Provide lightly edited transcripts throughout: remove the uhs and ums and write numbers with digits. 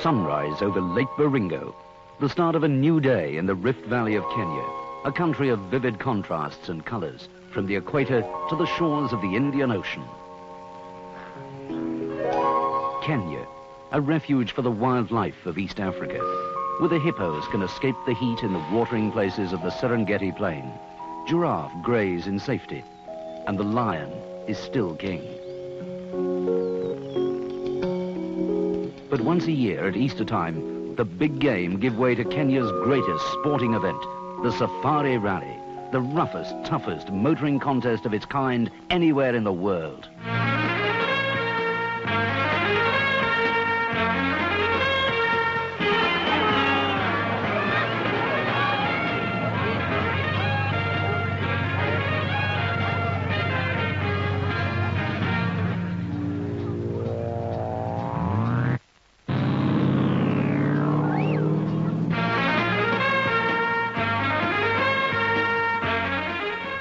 Sunrise over Lake Baringo, the start of a new day in the Rift Valley of Kenya, a country of vivid contrasts and colours, from the equator to the shores of the Indian Ocean. Kenya, a refuge for the wildlife of East Africa, where the hippos can escape the heat in the watering places of the Serengeti Plain, giraffe graze in safety, and the lion is still king. But once a year at Easter time, the big game give way to Kenya's greatest sporting event, the Safari Rally, the roughest, toughest motoring contest of its kind anywhere in the world.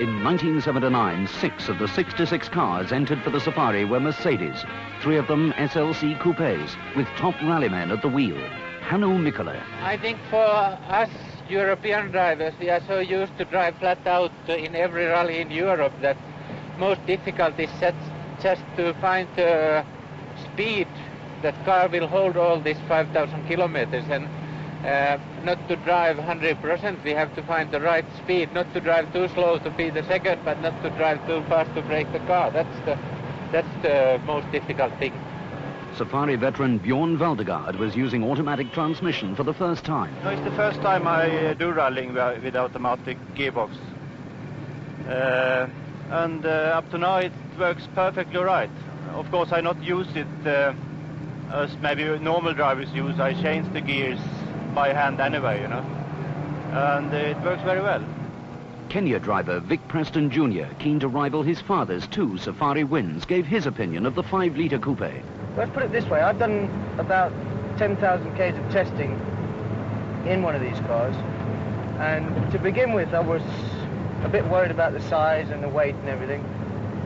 In 1979, 6 of the 66 cars entered for the safari were Mercedes, 3 of them SLC coupes, with top rallymen at the wheel. Hannu Mikkola. I think for us European drivers, we are so used to drive flat out in every rally in Europe that most difficult is just to find the speed that car will hold all these 5,000 kilometers, and not to drive 100%, we have to find the right speed, not to drive too slow to be the second, but not to drive too fast to break the car. That's the most difficult thing. Safari veteran Bjorn Valdegaard was using automatic transmission for the first time. No, it's the first time I do rallying with automatic gearbox. And up to now it works perfectly right. Of course I not use it as maybe normal drivers use. I change the gears by hand anyway, you know, and it works very well. Kenya driver Vic Preston Jr., keen to rival his father's 2 safari wins, gave his opinion of the 5-litre coupe. Let's put it this way, I've done about 10,000 k's of testing in one of these cars, and to begin with I was a bit worried about the size and the weight and everything,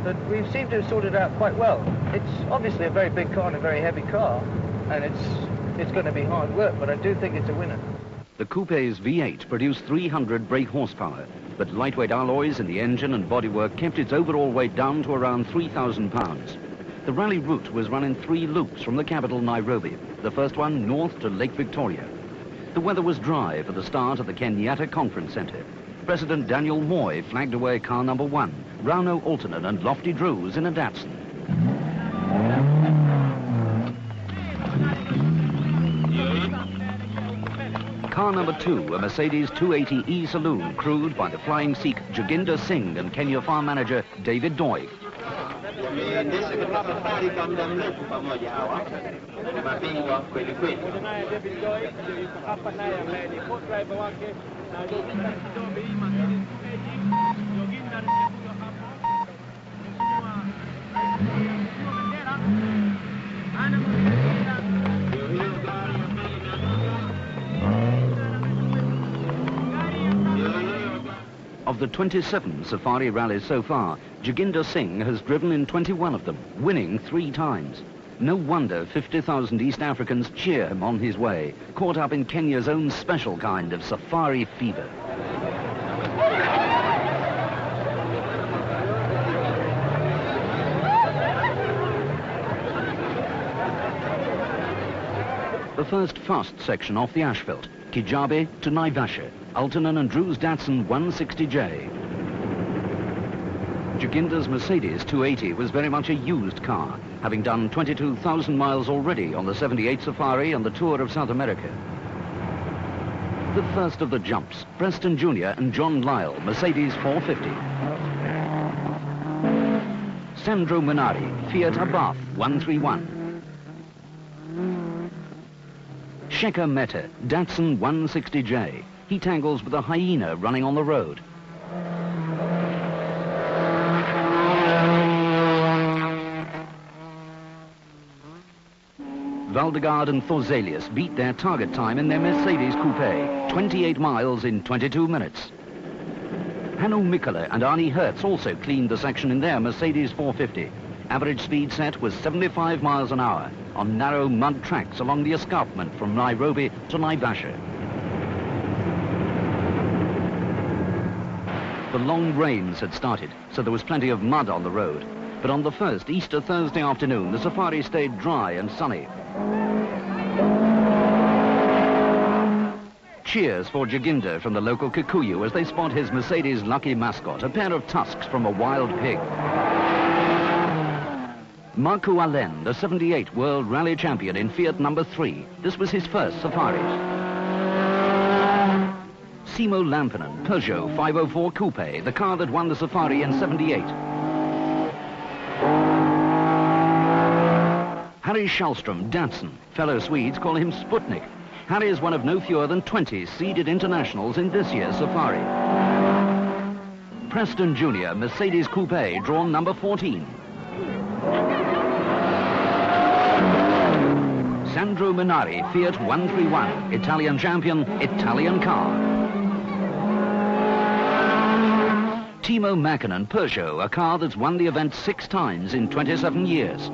but we seem to have sorted it out quite well. It's obviously a very big car and a very heavy car, and it's going to be hard work, but I do think it's a winner. The coupe's V8 produced 300 brake horsepower, but lightweight alloys in the engine and bodywork kept its overall weight down to around 3,000 pounds. The rally route was run in 3 loops from the capital Nairobi, the first one north to Lake Victoria. The weather was dry for the start of the Kenyatta Conference Centre. President Daniel Moi flagged away car number 1, Rauno Altonen and Lofty Drews in a Datsun. Car number 2, a Mercedes 280E Saloon, crewed by the flying Sikh Joginder Singh and Kenya farm manager David Doig. Of the 27 safari rallies so far, Joginder Singh has driven in 21 of them, winning 3 times. No wonder 50,000 East Africans cheer him on his way, caught up in Kenya's own special kind of safari fever. The first fast section off the asphalt, Kijabe to Naivasha, Altonen and Drew's Datsun 160J. Joginder's Mercedes 280 was very much a used car, having done 22,000 miles already on the 78 Safari and the tour of South America. The first of the jumps, Preston Jr. and John Lyle, Mercedes 450. Sandro Minari, Fiat Abarth 131. Shekhar Mehta, Datsun 160J. He tangles with a hyena running on the road. Valdegaard and Thorzelius beat their target time in their Mercedes coupe, 28 miles in 22 minutes. Hannu Mikkola and Arnie Hertz also cleaned the section in their Mercedes 450. Average speed set was 75 miles an hour. on narrow mud tracks along the escarpment from Nairobi to Naivasha. The long rains had started, so there was plenty of mud on the road. But on the first Easter Thursday afternoon, the safari stayed dry and sunny. Cheers for Jaginda from the local Kikuyu as they spot his Mercedes lucky mascot, a pair of tusks from a wild pig. Marco Allen, the 78 World Rally Champion in Fiat number 3. This was his first safari. Simo Lampinen, Peugeot 504 Coupe, the car that won the safari in 78. Harry Schallström, Datsun. Fellow Swedes call him Sputnik. Harry is one of no fewer than 20 seeded internationals in this year's safari. Preston Jr., Mercedes Coupe, drawn number 14. Sandro Minari, Fiat 131, Italian champion, Italian car. Timo Mäkinen, Peugeot, a car that's won the event 6 times in 27 years.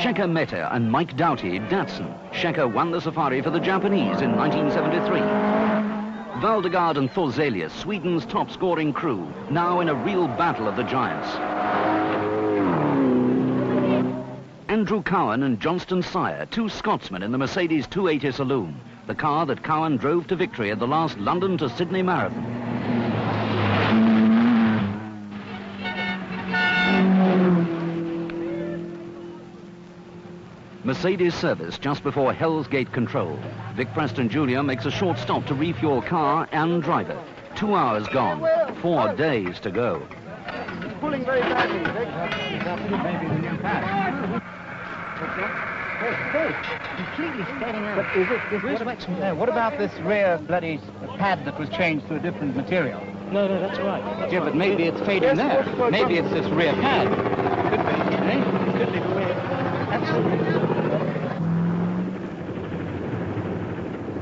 Shekhar Mehta and Mike Doughty, Datsun. Shekhar won the safari for the Japanese in 1973. Valdegard and Thorzelius, Sweden's top-scoring crew, now in a real battle of the giants. Andrew Cowan and Johnston Sire, 2 Scotsmen in the Mercedes 280 Saloon, the car that Cowan drove to victory at the last London to Sydney Marathon. Mercedes service just before Hell's Gate control. Vic Preston Jr. makes a short stop to refuel car and driver. 2 hours gone, 4 days to go. It's pulling very badly, Vic. Maybe the new pad. Completely standing out. But is it this, what about this rear bloody pad that was changed to a different material? No, that's right. Yeah, but maybe it's fading there. Maybe it's this rear pad. Could be, eh? Could be the rear. Absolutely.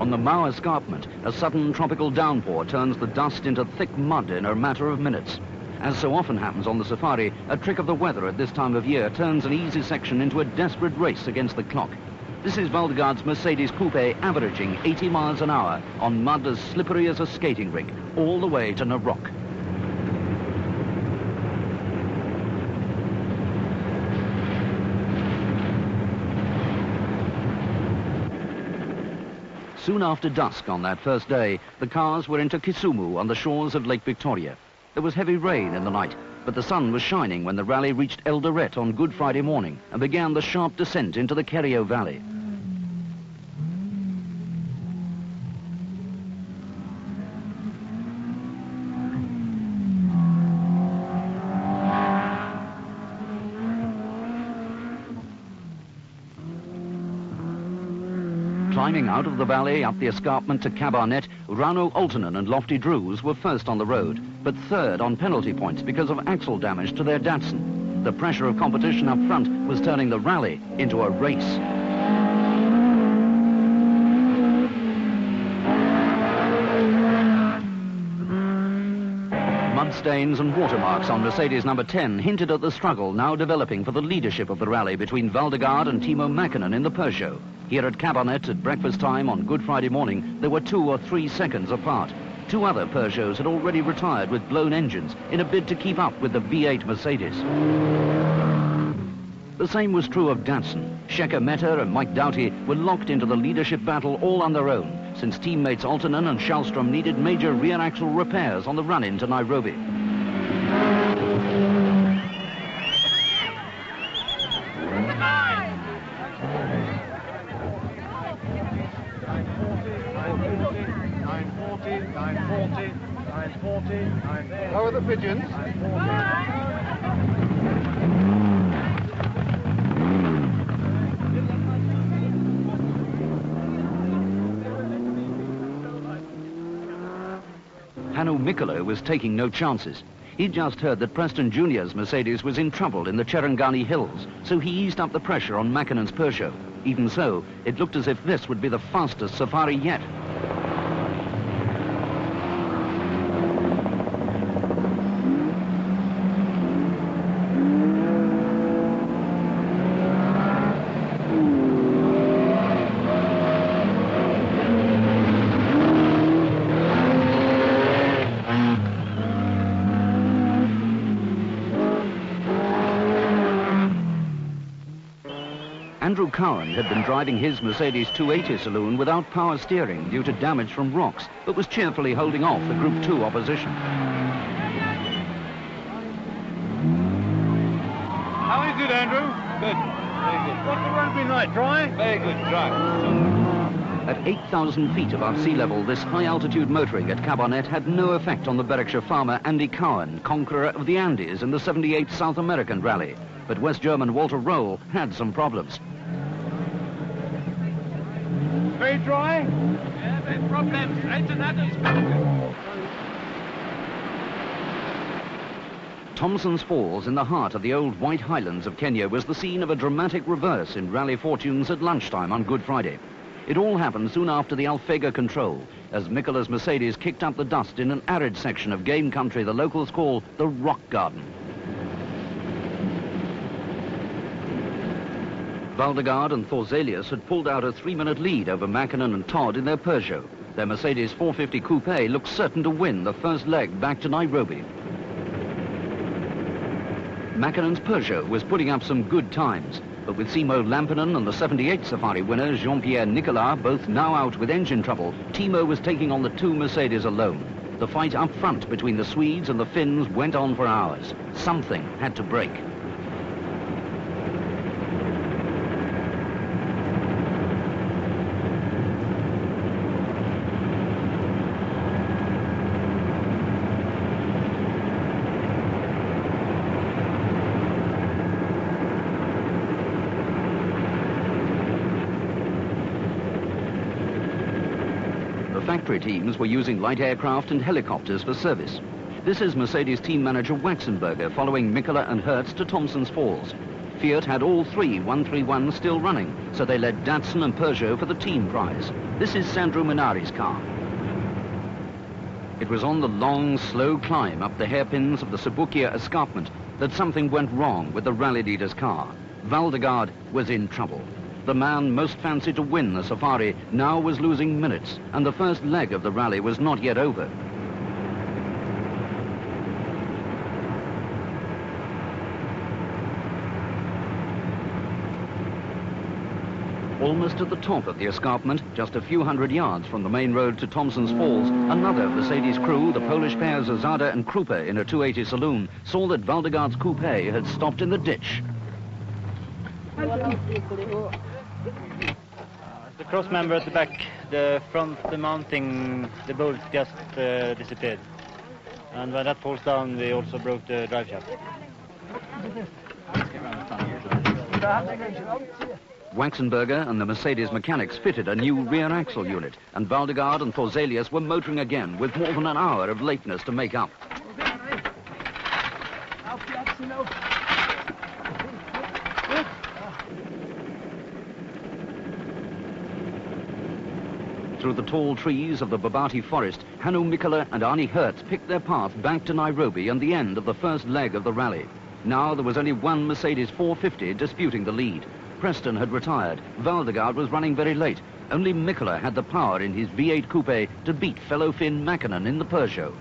On the Mao escarpment, a sudden tropical downpour turns the dust into thick mud in a matter of minutes. As so often happens on the safari, a trick of the weather at this time of year turns an easy section into a desperate race against the clock. This is Valdegard's Mercedes Coupe averaging 80 miles an hour on mud as slippery as a skating rink, all the way to Narok. Soon after dusk on that first day, the cars were into Kisumu on the shores of Lake Victoria. There was heavy rain in the night, but the sun was shining when the rally reached Eldoret on Good Friday morning and began the sharp descent into the Kerio Valley. Climbing out of the valley up the escarpment to Cabarnet, Rano Oltonen and Lofty Drews were first on the road, but third on penalty points because of axle damage to their Datsun. The pressure of competition up front was turning the rally into a race. Mud stains and watermarks on Mercedes number 10 hinted at the struggle now developing for the leadership of the rally between Valdegard and Timo Mäkinen in the Peugeot. Here at Cabarnet at breakfast time on Good Friday morning, they were 2 or 3 seconds apart. 2 other Peugeots had already retired with blown engines in a bid to keep up with the V8 Mercedes. The same was true of Datsun. Shekhar Mehta and Mike Doughty were locked into the leadership battle all on their own, since teammates Oltonen and Schallström needed major rear axle repairs on the run-in to Nairobi. How are the pigeons? Hannu Mikkola was taking no chances. He'd just heard that Preston Jr.'s Mercedes was in trouble in the Cherangani Hills, so he eased up the pressure on Mäkinen's Peugeot. Even so, it looked as if this would be the fastest safari yet. Andrew Cowan had been driving his Mercedes 280 saloon without power steering due to damage from rocks, but was cheerfully holding off the Group 2 opposition. How is it, Andrew? Good. Very good. What's the run been like? Dry? Very good. Dry. At 8,000 feet above sea level, this high-altitude motoring at Cabernet had no effect on the Berkshire farmer Andy Cowan, conqueror of the Andes in the '78 South American Rally. But West German Walter Roll had some problems. Very dry? Yeah, big problems. Right to that. Thompson's Falls, in the heart of the old White Highlands of Kenya, was the scene of a dramatic reverse in rally fortunes at lunchtime on Good Friday. It all happened soon after the Alfega control, as Mikkela's Mercedes kicked up the dust in an arid section of game country the locals call the Rock Garden. Valdegaard and Thorzelius had pulled out a 3-minute lead over Mackinnon and Todd in their Peugeot. Their Mercedes 450 Coupe looked certain to win the first leg back to Nairobi. Mackinnon's Peugeot was putting up some good times, but with Simo Lampinen and the '78 Safari winner Jean-Pierre Nicolas both now out with engine trouble, Timo was taking on the two Mercedes alone. The fight up front between the Swedes and the Finns went on for hours. Something had to break. Factory teams were using light aircraft and helicopters for service. This is Mercedes team manager Waxenberger following Mikkela and Hertz to Thompson's Falls. Fiat had all three 131s still running, so they led Datsun and Peugeot for the team prize. This is Sandro Minari's car. It was on the long, slow climb up the hairpins of the Sebukia escarpment that something went wrong with the rally leader's car. Valdegaard was in trouble. The man most fancied to win the Safari now was losing minutes, and the first leg of the rally was not yet over. Almost at the top of the escarpment, just a few hundred yards from the main road to Thompson's Falls, another Mercedes crew, the Polish pairs Zada and Krupa in a 280 saloon, saw that Valdegaard's coupe had stopped in the ditch. The cross member at the back, the front, the mounting, the bolt just disappeared. And when that falls down, we also broke the drive shaft. Waxenberger and the Mercedes mechanics fitted a new rear axle unit, and Valdegaard and Thorzelius were motoring again with more than an hour of lateness to make up. Through the tall trees of the Babati forest, Hannu Mikkela and Arnie Hertz picked their path back to Nairobi and the end of the first leg of the rally. Now there was only one Mercedes 450 disputing the lead. Preston had retired. Valdegaard was running very late. Only Mikkela had the power in his V8 coupe to beat fellow Finn Mackinnon in the Peugeot.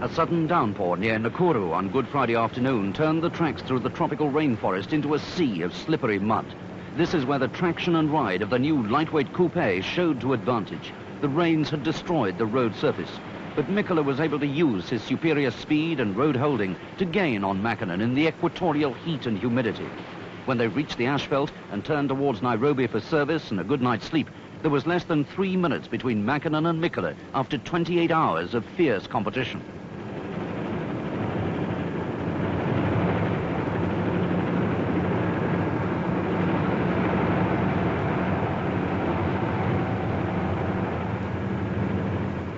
A sudden downpour near Nakuru on Good Friday afternoon turned the tracks through the tropical rainforest into a sea of slippery mud. This is where the traction and ride of the new lightweight coupe showed to advantage. The rains had destroyed the road surface, but Mikkela was able to use his superior speed and road holding to gain on Mackinnon in the equatorial heat and humidity. When they reached the asphalt and turned towards Nairobi for service and a good night's sleep, there was less than 3 minutes between Mackinnon and Mikkela after 28 hours of fierce competition.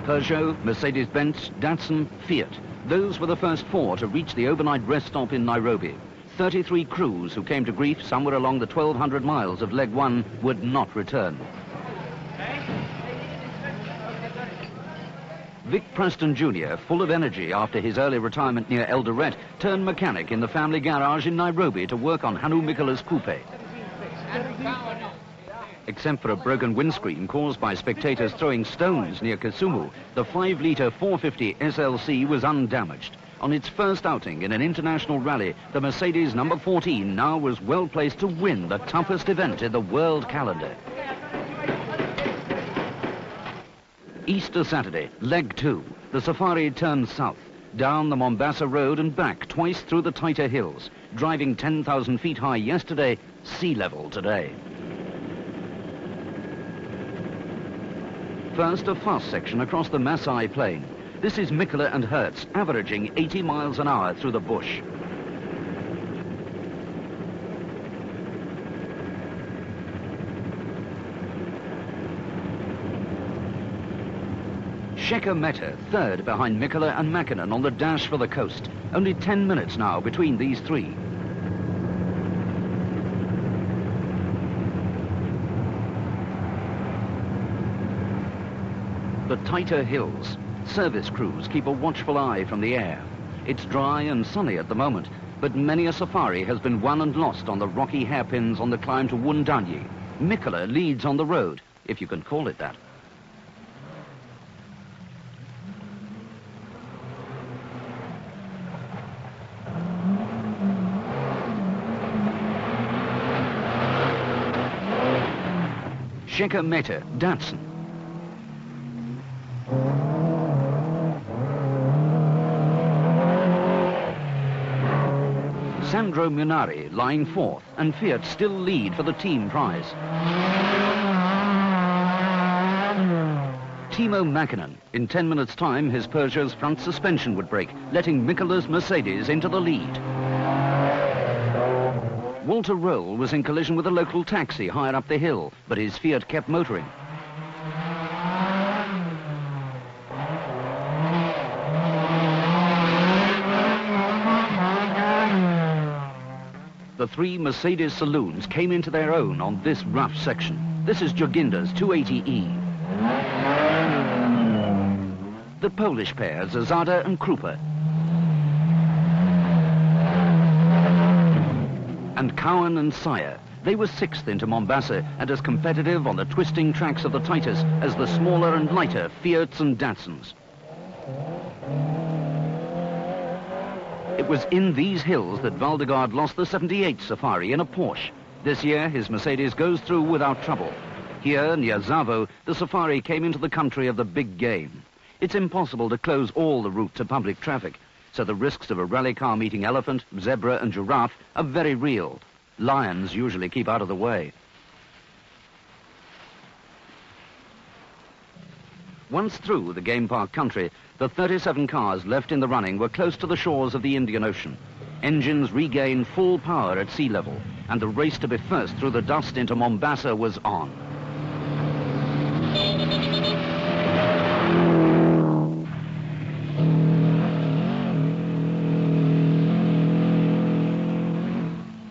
Peugeot, Mercedes-Benz, Datsun, Fiat. Those were the first four to reach the overnight rest stop in Nairobi. 33 crews who came to grief somewhere along the 1,200 miles of leg one would not return. Vic Preston Jr., full of energy after his early retirement near Eldoret, turned mechanic in the family garage in Nairobi to work on Hannu Mikkela's coupe. Except for a broken windscreen caused by spectators throwing stones near Kisumu, the 5-litre 450 SLC was undamaged. On its first outing in an international rally, the Mercedes number 14 now was well placed to win the toughest event in the world calendar. Easter Saturday, leg 2. The safari turned south, down the Mombasa Road and back twice through the tighter hills, driving 10,000 feet high yesterday, sea level today. First, a fast section across the Maasai Plain. This is Mikkola and Hertz, averaging 80 miles an hour through the bush. Shekhar Mehta, third behind Mikkola and Mäkinen on the dash for the coast. Only 10 minutes now between these three. The tighter hills. Service crews keep a watchful eye from the air. It's dry and sunny at the moment, but many a safari has been won and lost on the rocky hairpins on the climb to Wundanyi. Mikkola leads on the road, if you can call it that. Shekhar Mehta, Datsun. Sandro Munari lying fourth, and Fiat still lead for the team prize. Timo Mäkinen. In 10 minutes' time, his Peugeot's front suspension would break, letting Mikkola's Mercedes into the lead. Walter Roll was in collision with a local taxi higher up the hill, but his Fiat kept motoring. The three Mercedes saloons came into their own on this rough section. This is Joginder's 280E. The Polish pair, Zazada and Krupa. And Cowan and Sire. They were sixth into Mombasa and as competitive on the twisting tracks of the Titus as the smaller and lighter Fiats and Datsuns. It was in these hills that Valdegaard lost the 78 Safari in a Porsche. This year, his Mercedes goes through without trouble. Here, near Zavo, the Safari came into the country of the big game. It's impossible to close all the route to public traffic, so the risks of a rally car meeting elephant, zebra and giraffe are very real. Lions usually keep out of the way. Once through the game park country, the 37 cars left in the running were close to the shores of the Indian Ocean. Engines regained full power at sea level, and the race to be first through the dust into Mombasa was on.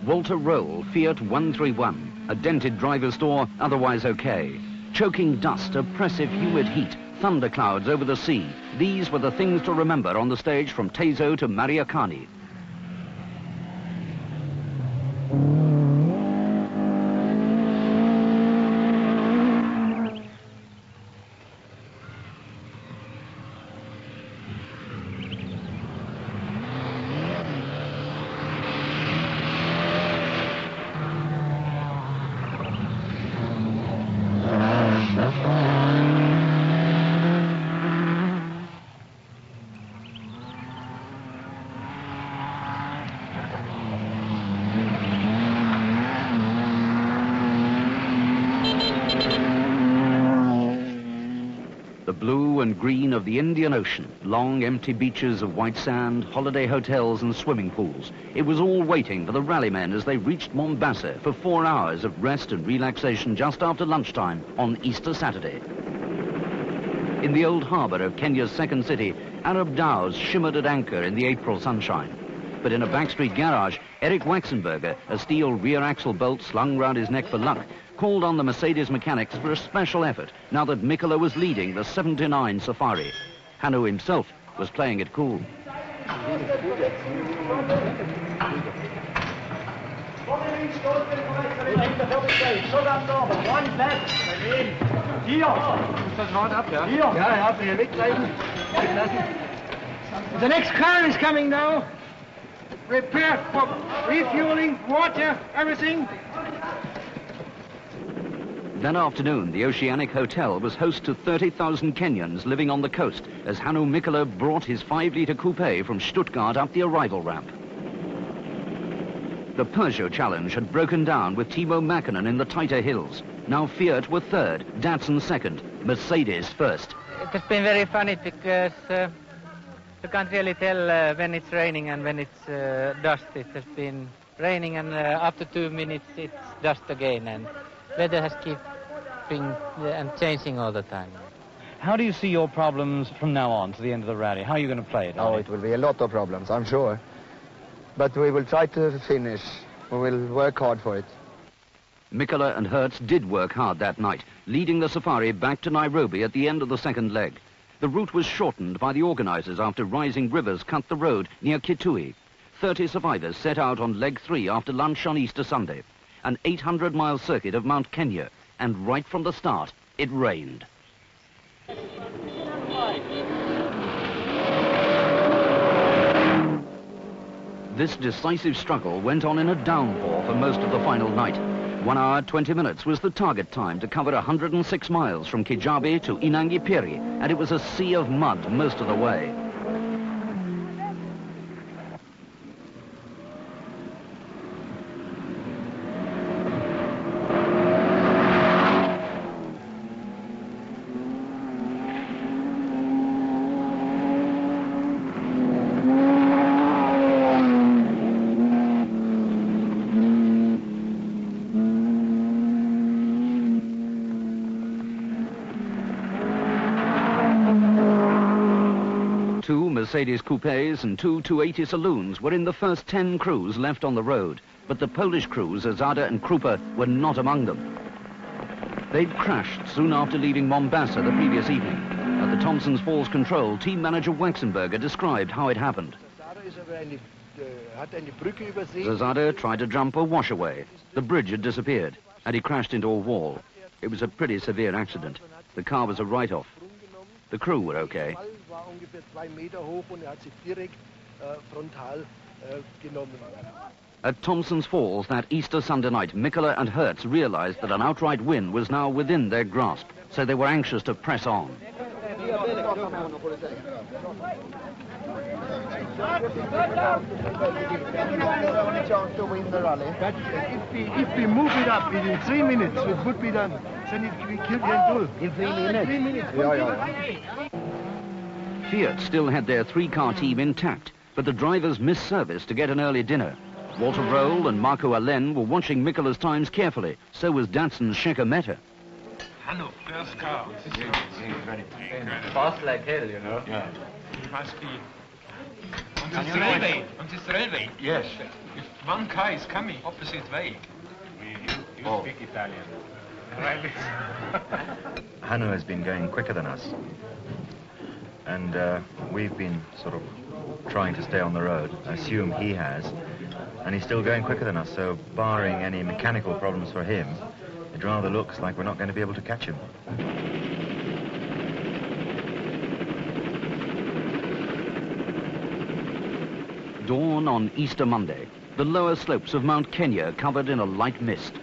Walter Roll, Fiat 131, a dented driver's door, otherwise okay. Choking dust, oppressive humid heat, thunderclouds over the sea. These were the things to remember on the stage from Tezo to Mariakani. Blue and green of the Indian Ocean, long empty beaches of white sand, holiday hotels and swimming pools. It was all waiting for the rallymen as they reached Mombasa for 4 hours of rest and relaxation just after lunchtime on Easter Saturday. In the old harbour of Kenya's second city, Arab dhows shimmered at anchor in the April sunshine. But in a backstreet garage, Eric Waxenberger, a steel rear axle bolt slung round his neck for luck, called on the Mercedes mechanics for a special effort now that Mikkola was leading the 79 Safari. Hanno himself was playing it cool. The next car is coming now. Prepare for refueling, water, everything. That afternoon, the Oceanic Hotel was host to 30,000 Kenyans living on the coast as Hannu Mikkola brought his 5-litre coupe from Stuttgart up the arrival ramp. The Peugeot challenge had broken down with Timo Mäkinen in the tighter hills. Now Fiat were third, Datsun second, Mercedes first. It has been very funny because you can't really tell when it's raining and when it's dust. It has been raining and after 2 minutes it's dust again, and weather has keeping and changing all the time. How do you see your problems from now on to the end of the rally? How are you going to play it? Oh, it will be a lot of problems, I'm sure. But we will try to finish. We will work hard for it. Mikkola and Hertz did work hard that night, leading the safari back to Nairobi at the end of the second leg. The route was shortened by the organisers after rising rivers cut the road near Kitui. 30 survivors set out on leg 3 after lunch on Easter Sunday. An 800-mile circuit of Mount Kenya, and right from the start, it rained. This decisive struggle went on in a downpour for most of the final night. 1 hour, 20 minutes was the target time to cover 106 miles from Kijabe to Inangipiri, and it was a sea of mud most of the way. Two Mercedes coupes and two 280 saloons were in the first 10 crews left on the road, but the Polish crews, Zada and Krupa, were not among them. They'd crashed soon after leaving Mombasa the previous evening. At the Thompson's Falls control, team manager Waxenberger described how it happened. Zada tried to jump a washaway. The bridge had disappeared, and he crashed into a wall. It was a pretty severe accident. The car was a write-off. The crew were okay. At Thompson's Falls that Easter Sunday night, Mikkola and Hertz realized that an outright win was now within their grasp, so they were anxious to press on. If we move it up within 3 minutes, it would be done. Then we kill the bull. In 3 minutes? 3 minutes. Yeah. Fiat still had their 3-car team intact, but the drivers missed service to get an early dinner. Walter Roll and Marco Allen were watching Mikkola's times carefully. So was Datsun's Shekhar Mehta. Hanno, first car. Fast like hell, you know. Yeah. It must be on this railway. Yes. If one car is coming opposite way. You speak Italian. Right. Hannu has been going quicker than us. And we've been sort of trying to stay on the road. I assume he has. And he's still going quicker than us, so barring any mechanical problems for him, it rather looks like we're not going to be able to catch him. Dawn on Easter Monday. The lower slopes of Mount Kenya covered in a light mist.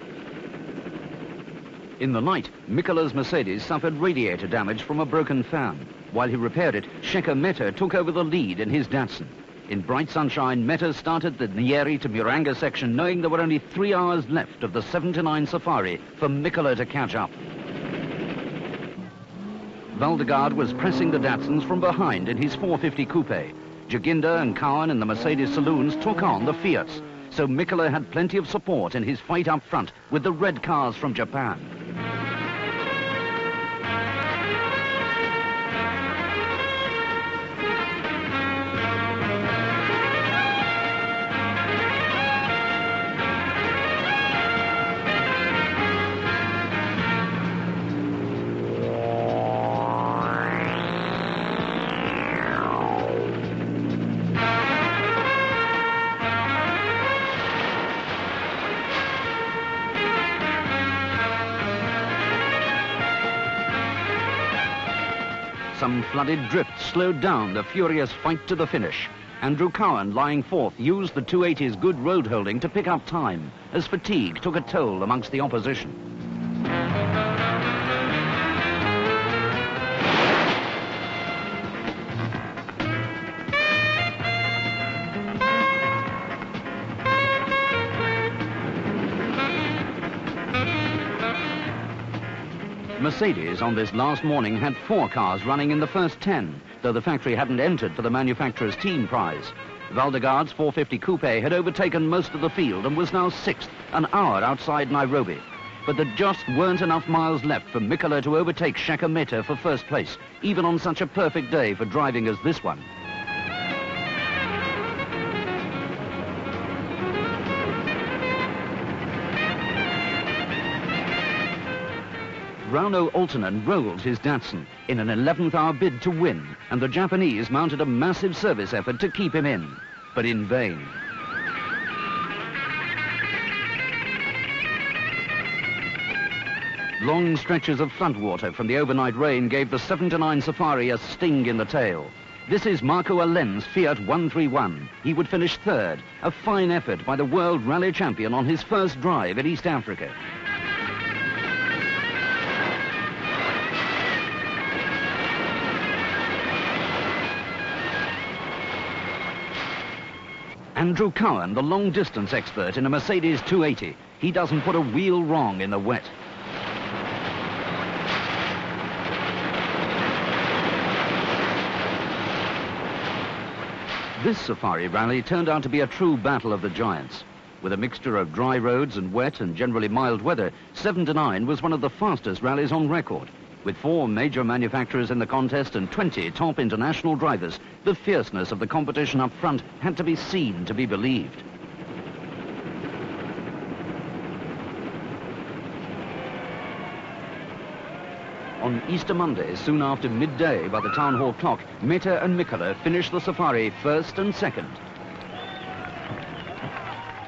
In the night, Mikkola's Mercedes suffered radiator damage from a broken fan. While he repaired it, Shekhar Mehta took over the lead in his Datsun. In bright sunshine, Mehta started the Nyeri to Muranga section, knowing there were only 3 hours left of the 79 safari for Mikkola to catch up. Valdegaard was pressing the Datsuns from behind in his 450 coupe. Jaginda and Cowan in the Mercedes saloons took on the Fiats, so Mikkola had plenty of support in his fight up front with the red cars from Japan. Some flooded drifts slowed down the furious fight to the finish. Andrew Cowan, lying fourth, used the 280's good road holding to pick up time, as fatigue took a toll amongst the opposition. Mercedes on this last morning had 4 cars running in the first 10, though the factory hadn't entered for the manufacturer's team prize. Valdegaard's 450 Coupe had overtaken most of the field and was now 6th, an hour outside Nairobi. But there just weren't enough miles left for Mikkola to overtake Shekhar Mehta for first place, even on such a perfect day for driving as this one. Rauno Aaltonen rolled his Datsun in an 11th hour bid to win, and the Japanese mounted a massive service effort to keep him in, but in vain. Long stretches of floodwater from the overnight rain gave the 79 Safari a sting in the tail. This is Marco Allen's Fiat 131. He would finish 3rd, a fine effort by the world rally champion on his first drive in East Africa. Andrew Cowan, the long-distance expert in a Mercedes 280. He doesn't put a wheel wrong in the wet. This Safari rally turned out to be a true battle of the giants. With a mixture of dry roads and wet and generally mild weather, 7-9 was one of the fastest rallies on record. With 4 major manufacturers in the contest and 20 top international drivers, the fierceness of the competition up front had to be seen to be believed. On Easter Monday, soon after midday by the town hall clock, Mehta and Mikkola finished the Safari 1st and 2nd.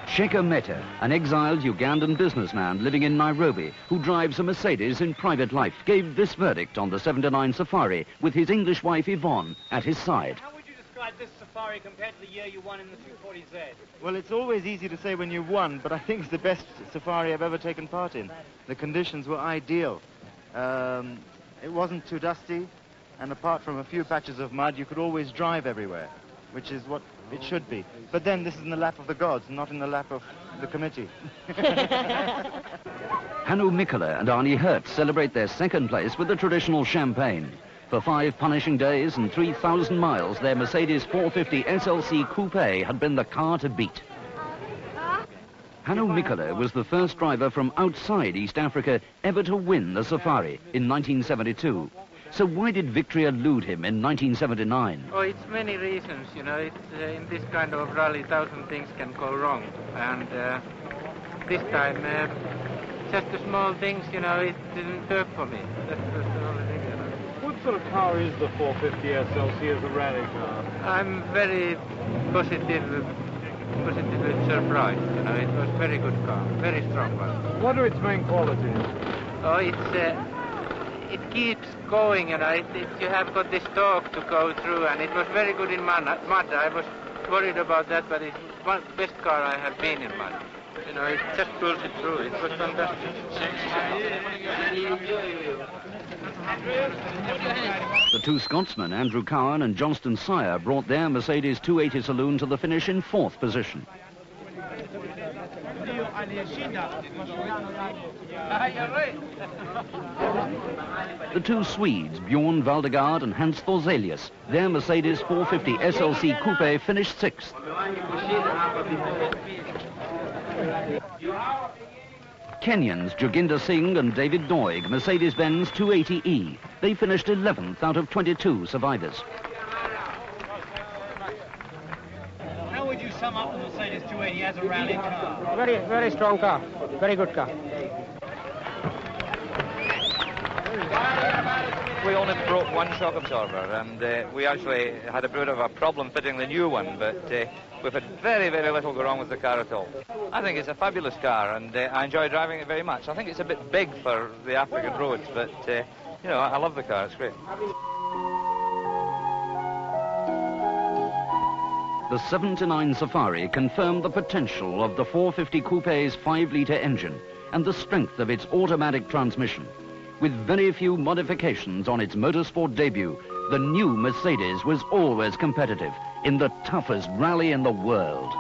Shekhar Mehta, an exiled Ugandan businessman living in Nairobi who drives a Mercedes in private life, gave this verdict on the 7-9 Safari with his English wife Yvonne at his side. How would you describe this Safari compared to the year you won in the 240Z? Well, it's always easy to say when you've won, but I think it's the best Safari I've ever taken part in. The conditions were ideal. It wasn't too dusty, and apart from a few patches of mud, you could always drive everywhere, which is what it should be. But then this is in the lap of the gods, not in the lap of the committee. Hannu Mikkola and Arnie Hertz celebrate their 2nd place with the traditional champagne. For 5 punishing days and 3,000 miles, their Mercedes 450 SLC Coupe had been the car to beat. Hannu Mikkola was the first driver from outside East Africa ever to win the Safari in 1972. So why did victory elude him in 1979? Oh, it's many reasons, you know. It's in this kind of rally, 1,000 things can go wrong. And this time, just the small things, you know, it didn't work for me. That's the only thing, you know. What sort of car is the 450 SLC as a rally car? I'm very positively surprised, you know. It was very good car, very strong one. What are its main qualities? Oh, it keeps going, you know. You have got this torque to go through, and it was very good in mud. I was worried about that, but it's one best car I have been in mud. You know, it just pulls it through. It was fantastic. The 2 Scotsmen, Andrew Cowan and Johnston Sire, brought their Mercedes 280 saloon to the finish in 4th position. The 2 Swedes, Bjorn Valdegaard and Hans Thorzelius, their Mercedes 450 SLC Coupe finished 6th. Kenyans Joginder Singh and David Doig, Mercedes-Benz 280E. They finished 11th out of 22 survivors. How would you sum up the Mercedes 280 as a rally car? Very strong car. Very good car. We only broke 1 shock absorber, and we actually had a bit of a problem fitting the new one, but we've had very, very little go wrong with the car at all. I think it's a fabulous car, and I enjoy driving it very much. I think it's a bit big for the African roads, but, you know, I love the car. It's great. The 79 Safari confirmed the potential of the 450 Coupe's 5-litre engine and the strength of its automatic transmission. With very few modifications on its motorsport debut, the new Mercedes was always competitive in the toughest rally in the world.